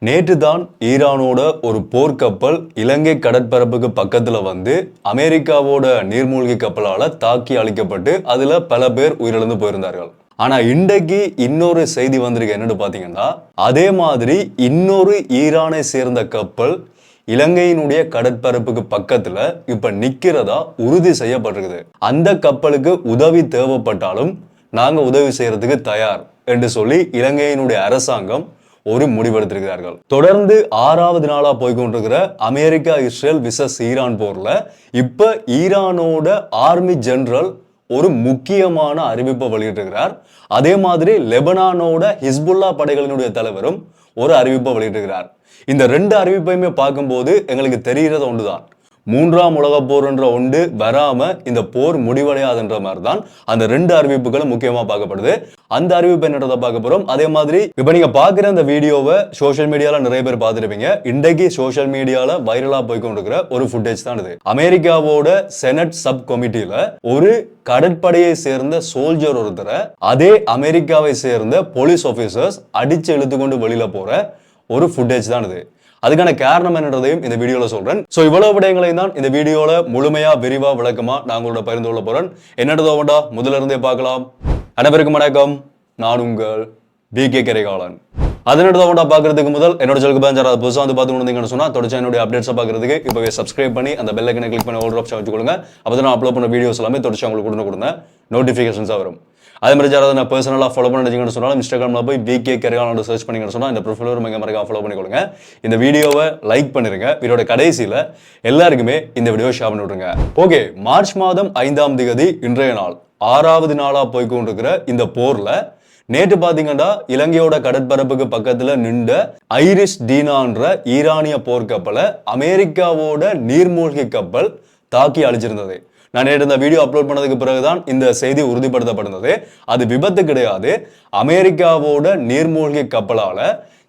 நேற்று தான் ஈரானோட ஒரு போர்க்கப்பல் இலங்கை கடற்பரப்புக்கு பக்கத்துல வந்து அமெரிக்காவோட நீர்மூழ்கி கப்பலால தாக்கி அழிக்கப்பட்டு அதுல பல பேர் உயிரிழந்து போயிருந்தார்கள். ஆனா இன்றைக்கு இன்னொரு செய்தி வந்திருக்கு. என்னன்னு பாத்தீங்கன்னா, அதே மாதிரி இன்னொரு ஈரானை சேர்ந்த கப்பல் இலங்கையினுடைய கடற்பரப்புக்கு பக்கத்துல இப்ப நிக்கிறதா உறுதி செய்யப்பட்டிருக்குது. அந்த கப்பலுக்கு உதவி தேவைப்பட்டாலும் நாங்க உதவி செய்யறதுக்கு தயார் என்று சொல்லி இலங்கையினுடைய அரசாங்கம் ஒரு முடிவெடுத்திருக்கிறார்கள். தொடர்ந்து 6வது நாளா போய்கொண்டிருக்கிற அமெரிக்கா இஸ்ரேல் விசஸ் ஈரான் போர்ல இப்ப ஈரானோட ஆர்மி ஜெனரல் ஒரு முக்கியமான அறிவிப்பை வெளியிட்டிருக்கிறார். அதே மாதிரி லெபனானோட ஹிஸ்புல்லா படைகளினுடைய தலைவரும் ஒரு அறிவிப்பை வெளியிட்டிருக்கிறார். இந்த ரெண்டு அறிவிப்பையுமே பார்க்கும்போது எங்களுக்கு தெரிகிறது ஒன்றுதான், 3ஆம் உலகப் போர் என்ற ஒன்று வராம இந்த போர் முடிவடையாதுன்ற மாதிரி தான் அந்த ரெண்டு அறிவிப்புகளும் முக்கியமா பார்க்கப்படுது. அந்த அறிவிப்பு என்னன்றதை பார்க்க போறோம். அதே மாதிரி இப்ப நீங்க பாக்குற இந்த வீடியோவை சோசியல் மீடியால நிறைய பேர் பார்த்துருப்பீங்க. இன்றைக்கு சோசியல் மீடியால வைரலா போய்கொண்டிருக்கிற ஒரு ஃபுட்டேஜ் தான் இது. அமெரிக்காவோட செனட் சப் கமிட்டியில ஒரு கடற்படையை சேர்ந்த சோல்ஜர் ஒருத்தரை அதே அமெரிக்காவை சேர்ந்த போலீஸ் ஆபீசர்ஸ் அடிச்சு இழுத்துக்கொண்டு வெளியில போற ஒரு ஃபுட்டேஜ் தான் இது. அதுக்கான காரணம் என்னன்றதையும் இந்த வீடியோல சொல்றேன். சோ இவ்வளவு விடயங்களையும் தான் இந்த வீடியோல முழுமையா விரிவா விளக்கமா நான் உங்களோட பகிர்ந்து கொள்ள போறேன். என்னன்றதோ வேண்டா முதல்ல இருந்தே பார்க்கலாம். அனைவருக்கும் வணக்கம், நான் உங்கள் BK கரிகாலன். அதனோட வேண்டா பாக்குறதுக்கு முதல் என்னோட சேனலுக்கு யாராவது புதுசா வந்து பார்த்து கொண்டீங்கன்னு சொன்னா தொடர்ச்சி என்னுடைய அப்டேட்ஸை பாக்குறதுக்கு இப்பவே சப்ஸ்கிரைப் பண்ணி அந்த பெல் ஐக்கனை கிளிக் பண்ணி ஆல் ஆப்ஷன் வச்சுக்கொள்ளுங்க. அப்பதான் நான் அப்லோட் பண்ண வீடியோஸ் எல்லாமே தொடர்ச்சி உங்களுக்கு கொடுங்க நோட்டிபிகேஷன்ஸா வரும். அதே மாதிரி யாராவது நான் பர்சனலாக ஃபாலோ பண்ணிங்கன்னு சொன்னாலும் இன்ஸ்டாகிராமில் போய் BK கரிகாலன் சர்ச் பண்ணிங்கன்னு சொன்னால் இந்த ப்ரொஃபைல் மிக மறக்காம ஃபாலோ பண்ணிக்கொள்ளுங்க. இந்த வீடியோவை லைக் பண்ணிருங்க. வீடியோட கடைசியில் எல்லாருக்குமே இந்த வீடியோ ஷேர் பண்ணி விட்டுருங்க. ஓகே, மார்ச் மாதம் 5ஆம் தேதி இன்றைய நாள் 6வது நாளாக போய்கொண்டிருக்கிற இந்த போர்ல நேற்று பாத்தீங்கன்னா இலங்கையோட கடற்பரப்புக்கு பக்கத்துல நின்ற ஐரிஸ் டீனான்ற ஈரானிய போர்க்கப்பலை அமெரிக்காவோட நீர்மூழ்கி கப்பல் தாக்கி அழிச்சிருந்தது. நான் நேற்று இந்த வீடியோ அப்லோட் பண்ணதுக்கு பிறகுதான் இந்த செய்தி உறுதிப்படுத்தப்படுகிறது. அது விபத்து கிடையாது. அமெரிக்காவோட நீர்மூழ்கி கப்பலால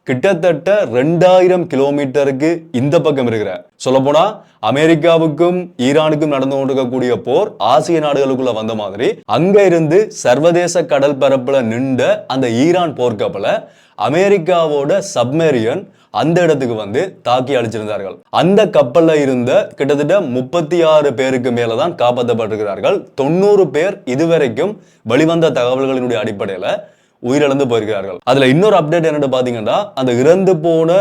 கிட்டத்தட்ட 2000 கிலோமீட்டருக்கு இந்த பக்கம் இருக்கிற, சொல்ல போனா அமெரிக்காவுக்கும் ஈரானுக்கும் நடந்து கொண்டிருக்கக்கூடிய போர் ஆசிய நாடுகளுக்குள்ள வந்த மாதிரி அங்க இருந்து சர்வதேச கடல் பரப்புல நின்ற அந்த ஈரான் போர்க்கப்பலை அமெரிக்காவோட சப்மெரியன் அந்த இடத்துக்கு வந்து தாக்கி அழிச்சிருந்தார்கள். அந்த கப்பல்ல இருந்த கிட்டத்தட்ட 36 பேருக்கு மேலதான் காப்பாற்றப்பட்டிருக்கிறார்கள். 90 பேர் இதுவரைக்கும் வெளிவந்த தகவல்களினுடைய அடிப்படையில உயிரிழந்து போயிருக்கிறார்கள். அதுல இன்னொரு அப்டேட் என்னன்னு பாத்தீங்கன்னா, அந்த இறந்து போன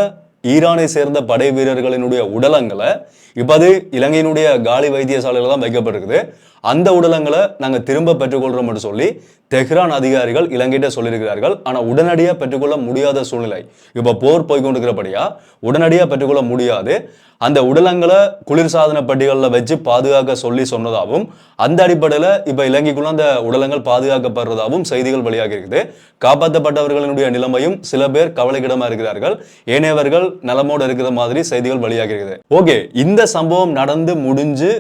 ஈரானை சேர்ந்த படை வீரர்களினுடைய உடலங்களை இப்ப அது இலங்கையினுடைய காலி வைத்தியசாலையில தான் வைக்கப்பட்டிருக்குது. அந்த உடலங்களை நாங்க திரும்ப பெற்றுக்கொள்றோம் என்று சொல்லி தெஹ்ரான் அதிகாரிகள் இலங்கையிட்ட சொல்லியிருக்கிறார்கள். ஆனா உடனடியா பெற்றுக்கொள்ள முடியாத சூழ்நிலை. இப்ப போர் போய்கொண்டிருக்கிறபடியா உடனடியா பெற்றுக்கொள்ள முடியாது. அந்த உடலங்களை குளிர்சாதன பெட்டிகளில் வச்சு பாதுகாக்க சொல்லி சொன்னதாகவும் அந்த அடிப்படையில் இப்ப இலங்கைக்குள்ள அந்த உடலங்கள் பாதுகாக்கப்படுறதாகவும் செய்திகள் வெளியாகி இருக்குது. காப்பாற்றப்பட்டவர்களினுடைய நிலைமையும் சில பேர் கவலைக்கிடமா இருக்கிறார்கள். ஏனையவர்கள் நலமோடு இருக்கிற மாதிரி செய்திகள் வெளியாகி இருக்குது. ஓகே, இந்த சம்பவம் நடந்து முடிஞ்சு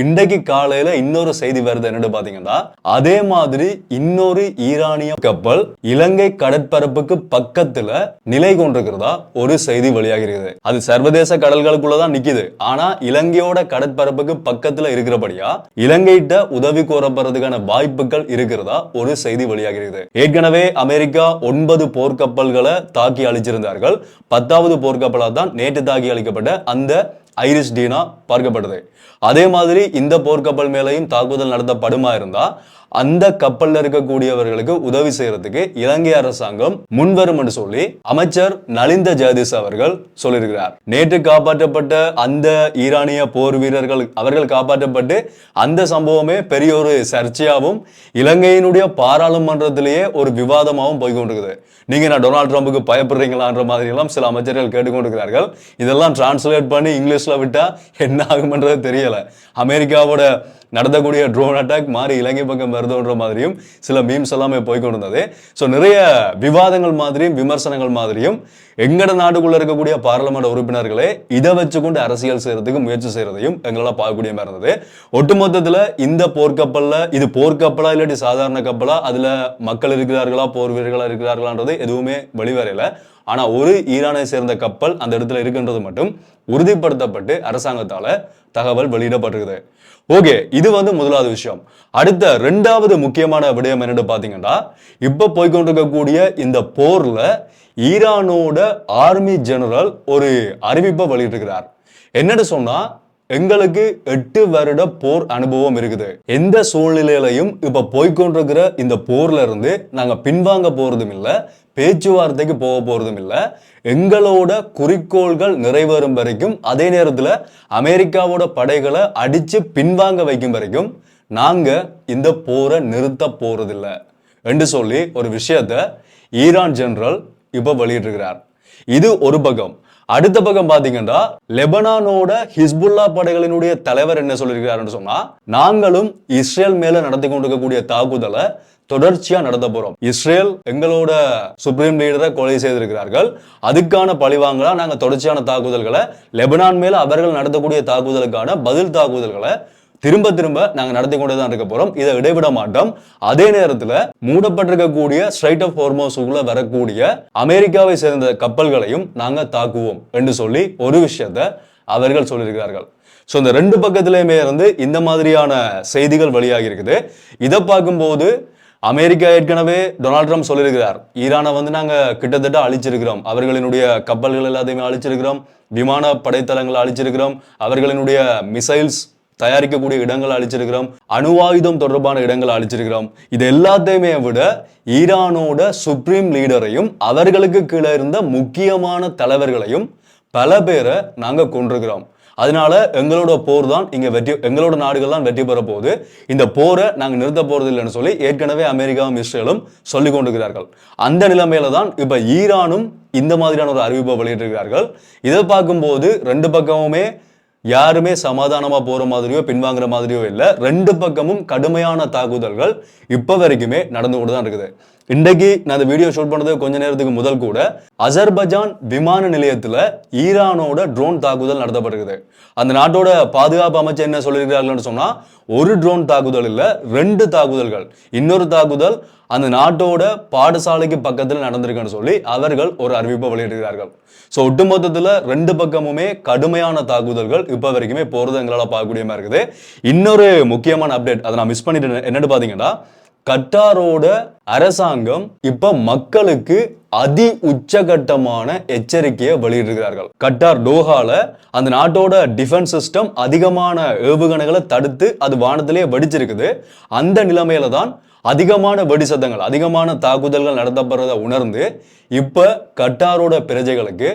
இன்றைக்கு காலையில இன்னொரு செய்தி வருது. என்னன்னு பாத்தீங்கன்னா, அதே மாதிரி இன்னொரு ஈரானிய கப்பல் இலங்கை கடற்பரப்புக்கு பக்கத்துல நிலை கொண்டிருக்கிறதா ஒரு செய்தி வெளியாகி இருக்குது. அது சர்வதேச கடல்களுக்குள்ளதான் நிக்குது. ஆனா இலங்கையோட கடற்பரப்புக்கு பக்கத்துல இருக்கிறபடியா இலங்கைட்ட உதவி கோரப்படுறதுக்கான வாய்ப்புகள் இருக்கிறதா ஒரு செய்தி வெளியாகி இருக்குது. ஏற்கனவே அமெரிக்கா 9 போர்க்கப்பல்களை தாக்கி அழிச்சிருந்தார்கள். 10வது போர்க்கப்பலா தான் நேற்று தாக்கி அழிக்கப்பட்ட அந்த ஐரிஸ் டீனா பார்க்கப்பட்டது. அதே மாதிரி இந்த போர்க்கப்பல் மேலையும் தாக்குதல் நடத்தப்படுமா இருந்தா அந்த கப்பல்ல இருக்கக்கூடியவர்களுக்கு உதவி செய்யறதுக்கு இலங்கை அரசாங்கம் முன்வரும் என்று சொல்லி அமைச்சர் நலிந்த ஜெயதிஸ் அவர்கள் சொல்லியிருக்கிறார். நேற்று காப்பாற்றப்பட்ட அந்த ஈரானிய போர் வீரர்கள் அவர்கள் காப்பாற்றப்பட்டு அந்த சம்பவமே பெரிய ஒரு சர்ச்சையாகவும் இலங்கையினுடைய பாராளுமன்றத்திலேயே ஒரு விவாதமாகவும் போய்கொண்டிருக்குது. நீங்க நான் டொனால்ட் ட்ரம்புக்கு பயப்படுறீங்களான்ற மாதிரி எல்லாம் சில அமைச்சர்கள் கேட்டுக்கொண்டிருக்கிறார்கள். இதெல்லாம் டிரான்ஸ்லேட் பண்ணி இங்கிலீஷ்ல விட்டா என்ன ஆகும்ன்றது தெரியல. அமெரிக்காவோட நடத்தக்கூடிய ட்ரோன் அட்டாக் மாறி இலங்கை பக்கம் வருதுன்ற மாதிரியும் சில மீம்ஸ் எல்லாமே போய்கொண்டிருந்தது. ஸோ நிறைய விவாதங்கள் மாதிரியும் விமர்சனங்கள் மாதிரியும் எங்கட நாட்டுக்குள்ள இருக்கக்கூடிய பாராளுமன்ற உறுப்பினர்களே இதை வச்சுக்கொண்டு அரசியல் செய்யறதுக்கு முயற்சி செய்யறதையும் எங்களால் பார்க்கக்கூடிய மாதிரி இருந்தது. ஒட்டுமொத்தத்தில் இந்த போர்க்கப்பல்ல இது போர்க்கப்பலா இல்லாட்டி சாதாரண கப்பலா, அதுல மக்கள் இருக்கிறார்களா போர் வீரர்களா இருக்கிறார்களான்றது எதுவுமே வெளிவரையில. ஆனா ஒரு ஈரானை சேர்ந்த கப்பல் அந்த இடத்துல இருக்குன்றது மட்டும் உறுதிப்படுத்தப்பட்டு அரசாங்கத்தால தகவல் வெளியிடப்பட்டிருக்குது. ஓகே, இது வந்து முதலாவது விஷயம். அடுத்த 2வது முக்கியமான விடயம் என்னன்னு பாத்தீங்கன்னா, இப்ப போய்கொண்டிருக்கக்கூடிய இந்த போர்ல ஈரானோட ஆர்மி ஜெனரல் ஒரு அறிவிப்பை வெளியிட்டிருக்கிறார். என்னன்னு சொன்னா, எங்களுக்கு 8 வருட போர் அனுபவம் இருக்குது. எந்த சூழ்நிலையிலையும் இப்ப போய்கொண்டிருக்கிற இந்த போர்ல இருந்து நாங்க பின்வாங்க போறதும் இல்ல, பேச்சுவார்த்தைக்கு போக போறதும் இல்ல. எங்களோட குறிக்கோள்கள் நிறைவேறும் வரைக்கும், அதே நேரத்துல அமெரிக்காவோட படைகளை அடிச்சு பின்வாங்க வைக்கும் வரைக்கும் நாங்க இந்த போரை நிறுத்த போறதில்ல என்று சொல்லி ஒரு விஷயத்த ஈரான் ஜெனரல் இப்ப வெளியிட்டிருக்கிறார். இது ஒரு பக்கம். அடுத்த பக்கம் பாத்தீங்கன்னா, லெபனானோட ஹிஸ்புல்லா படைகளினுடைய தலைவர் என்ன சொல்லியிருக்கிறார் சொன்னா, நாங்களும் இஸ்ரேல் மேல நடத்தி கொண்டிருக்கக்கூடிய தாக்குதலை தொடர்ச்சியா நடத்த போறோம். இஸ்ரேல் எங்களோட சுப்ரீம் லீடரை கொலை செய்திருக்கிறார்கள், அதுக்கான பழிவாங்கலா நாங்க தொடர்ச்சியான தாக்குதல்களை லெபனான் மேல அவர்கள் நடத்தக்கூடிய தாக்குதலுக்கான பதில் தாக்குதல்களை திரும்ப திரும்ப நாங்க நடத்தி கொண்டே தான் இருக்க போறோம். இதை இடைவிட மாட்டோம். அதே நேரத்தில் மூடப்பட்டிருக்கக்கூடிய ஸ்ட்ரைட் ஆஃப் ஹார்மோஸுக்குள்ள வரக்கூடிய அமெரிக்காவை சேர்ந்த கப்பல்களையும் நாங்க தாக்குவோம் என்று சொல்லி ஒரு விஷயத்தை அவர்கள் சொல்லியிருக்கிறார்கள். ஸோ இந்த ரெண்டு பக்கத்திலையுமே இருந்து இந்த மாதிரியான செய்திகள் வெளியாகி இருக்குது. இதை பார்க்கும்போது அமெரிக்கா ஏற்கனவே டொனால்ட் ட்ரம்ப் சொல்லியிருக்கிறார், ஈரானை நாங்க கிட்டத்தட்ட அழிச்சிருக்கிறோம், அவர்களினுடைய கப்பல்கள் எல்லாத்தையுமே அழிச்சிருக்கிறோம், விமான படைத்தளங்களை அழிச்சிருக்கிறோம், அவர்களினுடைய மிசைல்ஸ் தயாரிக்கக்கூடிய இடங்களை அழிச்சிருக்கிறோம், அணுவாயுதம் தொடர்பான இடங்களை அழிச்சிருக்கிறோம். இது எல்லாத்தையுமே விட ஈரானோட சுப்ரீம் லீடரையும் அவர்களுக்கு கீழே இருந்த முக்கியமான தலைவர்களையும் பல பேரை நாங்க கொண்டிருக்கிறோம். அதனால எங்களோட போர் தான் இங்க எங்களோட நாடுகள் தான் வெற்றி பெற போகுது, இந்த போரை நாங்க நிறுத்த போறது இல்லைன்னு சொல்லி ஏற்கனவே அமெரிக்காவும் இஸ்ரேலும் சொல்லிக் கொண்டிருக்கிறார்கள். அந்த நிலைமையில தான் இப்ப ஈரானும் இந்த மாதிரியான ஒரு அறிவிப்பை வெளியிட்டிருக்கிறார்கள். இதை பார்க்கும்போது ரெண்டு பக்கமுமே யாருமே சமாதானமா போற மாதிரியோ பின்வாங்குற மாதிரியோ இல்லை. ரெண்டு பக்கமும் கடுமையான தாக்குதல்கள் இப்ப வரைக்குமே நடந்து கொண்டு தான் இருக்குது. இன்றைக்கு நான் இந்த வீடியோ ஷூட் பண்ணது கொஞ்ச நேரத்துக்கு முதல் கூட அசர்பைஜான் விமான நிலையத்துல ஈரானோட ட்ரோன் தாக்குதல் நடத்தப்பட்டிருக்குது. அந்த நாட்டோட பாதுகாப்பு அமைச்சர் என்ன சொல்லியிருக்கிறார்கள் சொன்னா, ஒரு ட்ரோன் தாக்குதல் இல்ல, 2 தாக்குதல்கள். இன்னொரு தாக்குதல் அந்த நாட்டோட பாடசாலைக்கு பக்கத்தில் நடந்திருக்குன்னு சொல்லி அவர்கள் ஒரு அறிவிப்பை வெளியிட்டிருக்கிறார்கள். ஸோ ஒட்டுமொத்தத்தில் ரெண்டு பக்கமுமே கடுமையான தாக்குதல்கள் இப்போ வரைக்குமே போகிறது எங்களால் பார்க்கக்கூடிய மாதிரி இருக்குது. இன்னொரு முக்கியமான அப்டேட் அதை நான் மிஸ் பண்ணிட்டு என்னன்னு பார்த்தீங்கன்னா, கட்டாரோட அரசாங்கம் இப்ப மக்களுக்கு அதி உச்சகட்டமான எச்சரிக்கையை வெளியிட்டிருக்கிறார்கள். கட்டார் டோஹால அந்த நாட்டோட டிஃபென்ஸ் சிஸ்டம் அதிகமான ஏவுகணைகளை தடுத்து அது வானத்திலேயே வெடிச்சிருக்குது. அந்த நிலைமையில தான் அதிகமான வெடி சத்தங்கள், அதிகமான தாக்குதல்கள் நடத்தப்படுறதை உணர்ந்து இப்ப கட்டாரோட பிரஜைகளுக்கு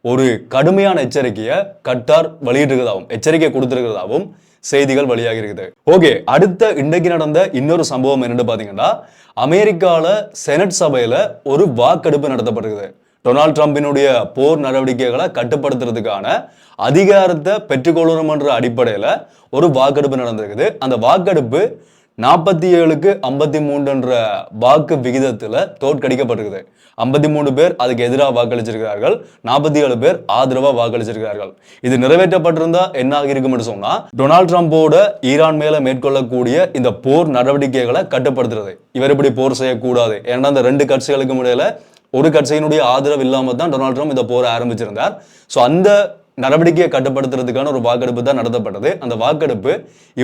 ஒரு கடுமையான எச்சரிக்கையை கட்டார் வெளியிட்டிருக்கிறதாகவும் எச்சரிக்கை கொடுத்திருக்கிறதாகவும் செய்திகள் வெளியாகி இருக்குது. ஓகே, அடுத்த இன்றைக்கு நடந்த இன்னொரு சம்பவம் என்னன்னு பாத்தீங்கன்னா, அமெரிக்கால செனட் சபையில ஒரு வாக்கெடுப்பு நடத்தப்பட்டிருக்குது. டொனால்ட் ட்ரம்பினுடைய போர் நடவடிக்கைகளை கட்டுப்படுத்துறதுக்கான அதிகாரத்தை பெற்றுக்கொள்ளணும் என்ற அடிப்படையில ஒரு வாக்கெடுப்பு நடந்திருக்குது. அந்த வாக்கெடுப்பு 47க்கு 53 என்ற வாக்கு விகிதத்துல தோற்கடிக்கப்பட்டிருக்குது. 53 பேர் அதுக்கு எதிராக வாக்களிச்சிருக்கிறார்கள், 47 பேர் ஆதரவா வாக்களிச்சிருக்கிறார்கள். இது நிறைவேற்றப்பட்டிருந்தா என்ன ஆகிருக்கும் என்று சொன்னா, டொனால்ட் ட்ரம்போட ஈரான் மேல மேற்கொள்ளக்கூடிய இந்த போர் நடவடிக்கைகளை கட்டுப்படுத்துறது. இவர் இப்படி போர் செய்யக்கூடாது, ஏன்னா அந்த ரெண்டு கட்சிகளுக்கு இடையில ஒரு கட்சியினுடைய ஆதரவு இல்லாம தான் டொனால்ட் ட்ரம்ப் இந்த போரை ஆரம்பிச்சிருந்தார். ஸோ அந்த நடவடிக்கையை கட்டுப்படுத்துறதுக்கான ஒரு வாக்கெடுப்பு தான் நடத்தப்பட்டது. அந்த வாக்கெடுப்பு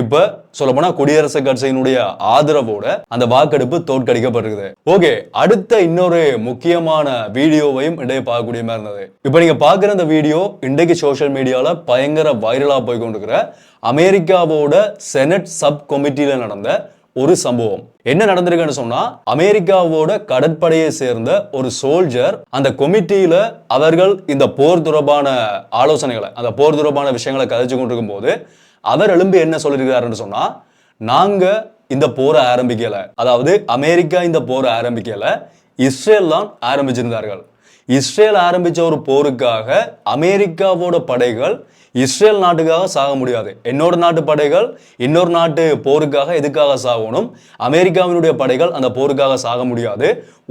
இப்ப சொல்லப்போனா குடியரசு கட்சியினுடைய ஆதரவோட அந்த வாக்கெடுப்பு தோற்கடிக்கப்பட்டிருக்குது. ஓகே, அடுத்த இன்னொரு முக்கியமான வீடியோவையும் இடையே பார்க்கக்கூடிய மாதிரி இருந்தது. இப்ப நீங்க பாக்குற இந்த வீடியோ இன்றைக்கு சோசியல் மீடியால பயங்கர வைரலா போய் கொண்டிருக்கிற அமெரிக்காவோட செனட் சப் கமிட்டியில நடந்த ஒரு சம்பவம். என்ன நடந்திருக்குன்னு சொன்னா, அமெரிக்காவோட கடற்படையை சேர்ந்த ஒரு சோல்ஜர் அந்த கமிட்டியில அவர்கள் இந்த போர் தொடர்பான ஆலோசனைகளை, அந்த போர் தொடர்பான விஷயங்களை கதைச்சு கொண்டிருக்கும் போது அவர் எழும்பி என்ன சொல்லியிருக்கிறாருன்னு சொன்னா, நாங்க இந்த போரை ஆரம்பிக்கல, அதாவது அமெரிக்கா இந்த போரை ஆரம்பிக்கல, இஸ்ரேல் தான் ஆரம்பிச்சிருந்தார்கள். இஸ்ரேல் ஆரம்பிச்ச ஒரு போருக்காக அமெரிக்காவோட படைகள் இஸ்ரேல் நாட்டுக்காக சாக முடியாது. என்னோட நாட்டு படைகள் இன்னொரு நாட்டு போருக்காக எதுக்காக சாகணும்? அமெரிக்காவினுடைய படைகள் அந்த போருக்காக சாக முடியாது.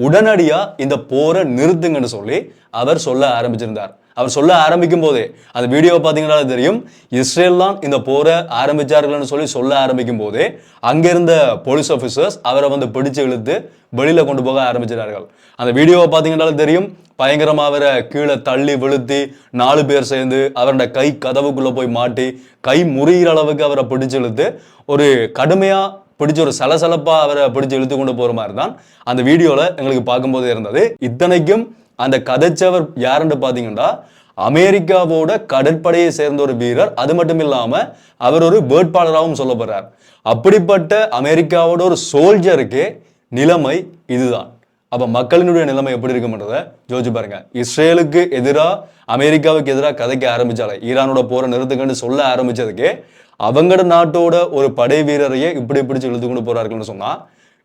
உடனடியா இந்த போரை நிறுத்துங்கன்னு சொல்லி அவர் சொல்ல ஆரம்பிச்சிருந்தார். அவர் சொல்ல ஆரம்பிக்கும் போதே அந்த வீடியோவை பார்த்தீங்கன்னா தெரியும், இஸ்ரேல் தான் இந்த போரை ஆரம்பிச்சார்கள்னு சொல்லி சொல்ல ஆரம்பிக்கும் போதே அங்கிருந்த போலீஸ் ஆஃபீஸர்ஸ் அவரை பிடிச்சு இழுத்து வெளியில கொண்டு போக ஆரம்பிச்சிட்டார்கள். அந்த வீடியோவை பார்த்தீங்கன்னா தெரியும், பயங்கரமா அவரை கீழே தள்ளி விழுத்தி 4 பேர் சேர்ந்து அவரோட கை கதவுக்குள்ள போய் மாட்டி கை முறிகிற அளவுக்கு அவரை பிடிச்சு இழுத்து ஒரு கடுமையா பிடிச்ச ஒரு சலசலப்பா அவரை பிடிச்சு இழுத்து கொண்டு போற மாதிரி தான் அந்த வீடியோல எங்களுக்கு பார்க்கும்போது இருந்தது. இத்தனைக்கும் அந்த கதைச்சவர் யாருன்னு பார்த்தீங்கன்னா அமெரிக்காவோட கடற்படையை சேர்ந்த ஒரு வீரர். அது மட்டும் இல்லாம அவர் ஒரு வேட்பாளராகவும் சொல்லப்படுறார். அப்படிப்பட்ட அமெரிக்காவோட ஒரு சோல்ஜருக்கு நிலைமை இதுதான். அப்ப மக்களினுடைய நிலைமை எப்படி இருக்கும்ன்றத யோசிச்சு பாருங்க. இஸ்ரேலுக்கு எதிராக அமெரிக்காவுக்கு எதிராக கதைக்க ஆரம்பிச்சாலே, ஈரானோட போரை நிறுத்துக்கன்னு சொல்ல ஆரம்பிச்சதுக்கு அவங்களோட நாட்டோட ஒரு படை வீரரையே இப்படி பிடிச்சு இழுத்து கொண்டு போறார்கள்னு சொன்னா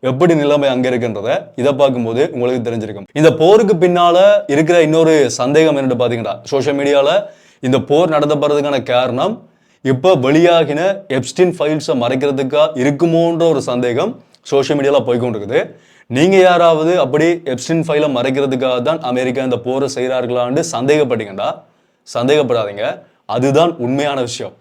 எப்படி நிலைமை அங்க இருக்குன்றத இதை பார்க்கும்போது உங்களுக்கு தெரிஞ்சிருக்கும். இந்த போருக்கு பின்னால இருக்கிற இன்னொரு சந்தேகம் என்னன்னு பாத்தீங்கன்னா, சோசியல் மீடியால இந்த போர் நடத்தப்படுறதுக்கான காரணம் இப்ப வெளியாகின எப்ஸ்டீன் ஃபைல்ஸை மறைக்கிறதுக்கா இருக்குமோன்ற ஒரு சந்தேகம் சோசியல் மீடியால போய்கொண்டிருக்குது. நீங்க யாராவது அப்படி எப்ஸ்டீன் ஃபைலை மறைக்கிறதுக்காக தான் அமெரிக்கா இந்த போரை செய்யறார்களான்னு சந்தேகப்பட்டீங்கன்னா சந்தேகப்படாதீங்க. அதுதான் உண்மையான விஷயம்.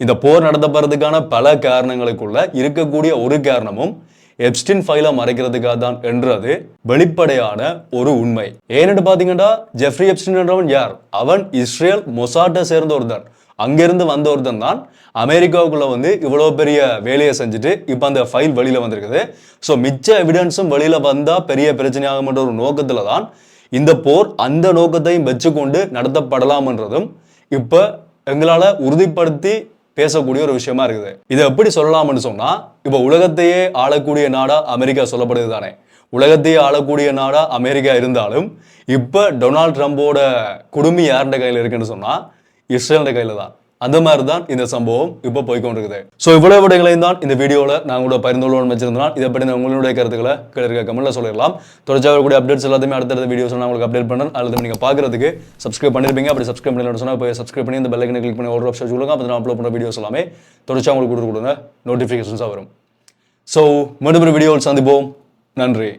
இந்த போர் நடத்தப்படுறதுக்கான பல காரணங்களுக்குள்ள இருக்கக்கூடிய ஒரு காரணமும் எப்ஸ்டீன் ஃபைலை மறைக்கிறதுக்காக தான் என்றது வெளிப்படையான ஒரு உண்மை. ஏன்னு பாத்தீங்கன்னா, ஜெஃப்ரி எப்ஸ்டீன் என்றவன் யார்? அவன் இஸ்ரேல் மொசாட்டை சேர்ந்த ஒருத்தன். அங்கிருந்து வந்த ஒருத்தன் தான் அமெரிக்காவுக்குள்ள வந்து இவ்வளவு பெரிய வேலையை செஞ்சுட்டு இப்ப அந்த ஃபைல் வெளியில வந்திருக்குது. ஸோ மிச்ச எவிடன்ஸும் வெளியில வந்தா பெரிய பிரச்சனையாகும்ன்ற ஒரு நோக்கத்துல தான் இந்த போர் அந்த நோக்கத்தையும் வச்சுக்கொண்டு நடத்தப்படலாம்ன்றதும் இப்ப எங்களால உறுதிப்படுத்தி பேசக்கூடிய ஒரு விஷயமா இருக்குது. இதை எப்படி சொல்லலாம்னு சொன்னா, இப்ப உலகத்தையே ஆளக்கூடிய நாடா அமெரிக்கா சொல்லப்படுது தானே. உலகத்தையே ஆளக்கூடிய நாடா அமெரிக்கா இருந்தாலும் இப்ப டொனால்ட் ட்ரம்போட குடுமி யாருடைய கையில இருக்குன்னு சொன்னா இஸ்ரேலுடைய கையில தான். அந்த மாதிரி தான் இந்த சம்பவம் இப்போ போய்கொண்டிருக்குது. ஸோ இவ்வளவு விடயங்களையும் தான் இந்த வீடியோவில் நான் கூட பகிர்ந்து கொள்ளணும்னு வச்சிருந்தேன். இதை பற்றி உங்களுடைய கருத்துக்களை கீழே கமெண்ட்ல சொல்லிடலாம். தொடர்ச்சியாக கூடிய அப்டேட்ஸ் எல்லாத்தையுமே அடுத்தடுத்த வீடியோஸ் நான் உங்களுக்கு அப்டேட் பண்ணுறேன். அல்லது நீங்கள் பார்க்கறதுக்கு சப்ஸ்கிரைப் பண்ணிருப்பீங்க. அப்படி சப்ஸ்கிரைப் பண்ணி சொன்னால் போய் சப்ஸ்கிரைப் பண்ணி இந்த பெல் ஐக்கனை கிளிக் பண்ணி ஒரு ஆப்ஷன் சொல்லுங்க. அப்போ நான் அப்லோட் பண்ணுற வீடியோஸ் எல்லாமே தொடர்ச்சியாக உங்களுக்கு கொடுங்க நோட்டிஃபிகேஷன்ஸாக வரும். ஸோ மீண்டும் ஒரு வீடியோவில் சந்திப்போம். நன்றி.